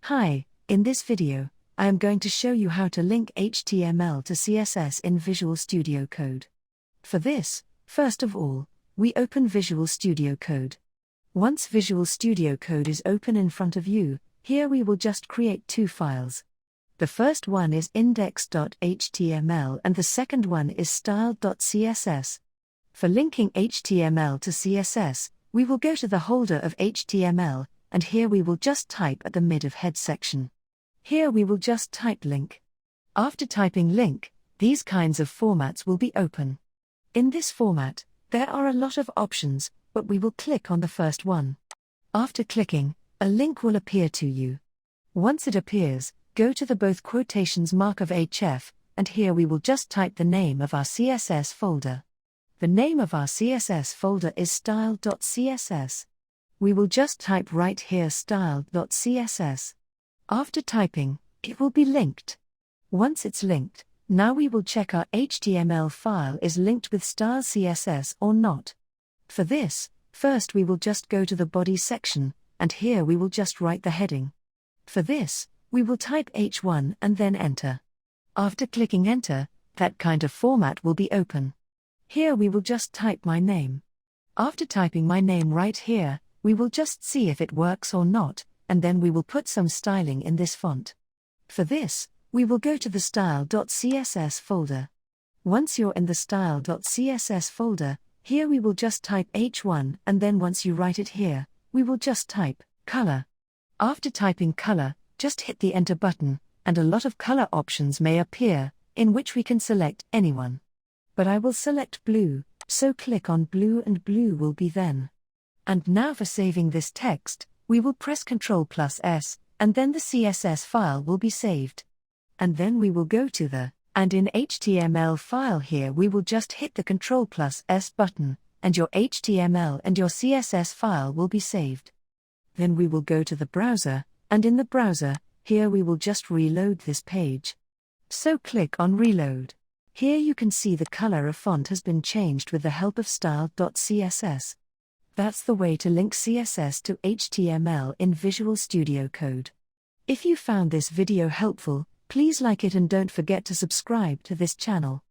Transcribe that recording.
Hi, in this video, I am going to show you how to link HTML to CSS in Visual Studio Code. For this, first of all, we open Visual Studio Code. Once Visual Studio Code is open in front of you, here we will just create two files. The first one is index.html and the second one is style.css. For linking HTML to CSS, we will go to the holder of HTML, and here we will just type at the mid of head section. Here we will just type link. After typing link, these kinds of formats will be open. In this format, there are a lot of options, but we will click on the first one. After clicking, a link will appear to you. Once it appears, go to the both quotations mark of HF, and here we will just type the name of our CSS folder. The name of our CSS folder is style.css. We will just type right here style.css. After typing, it will be linked. Once it's linked, now we will check our HTML file is linked with style.css or not. For this, first we will just go to the body section, and here we will just write the heading. For this, we will type H1 and then enter. After clicking enter, that kind of format will be open. Here we will just type my name. After typing my name right here, we will just see if it works or not, and then we will put some styling in this font. For this, we will go to the style.css folder. Once you're in the style.css folder, here we will just type H1 and then once you write it here, we will just type color. After typing color, just hit the enter button, and a lot of color options may appear, in which we can select anyone. But I will select blue, so click on blue and blue will be then. And now for saving this text, we will press Ctrl+S, and then the CSS file will be saved. And then we will go to the and in HTML file here we will just hit the Ctrl+S button, and your HTML and your CSS file will be saved. Then we will go to the browser, and in the browser, here we will just reload this page. So click on reload. Here you can see the color of font has been changed with the help of style.css. That's the way to link CSS to HTML in Visual Studio Code. If you found this video helpful, please like it and don't forget to subscribe to this channel.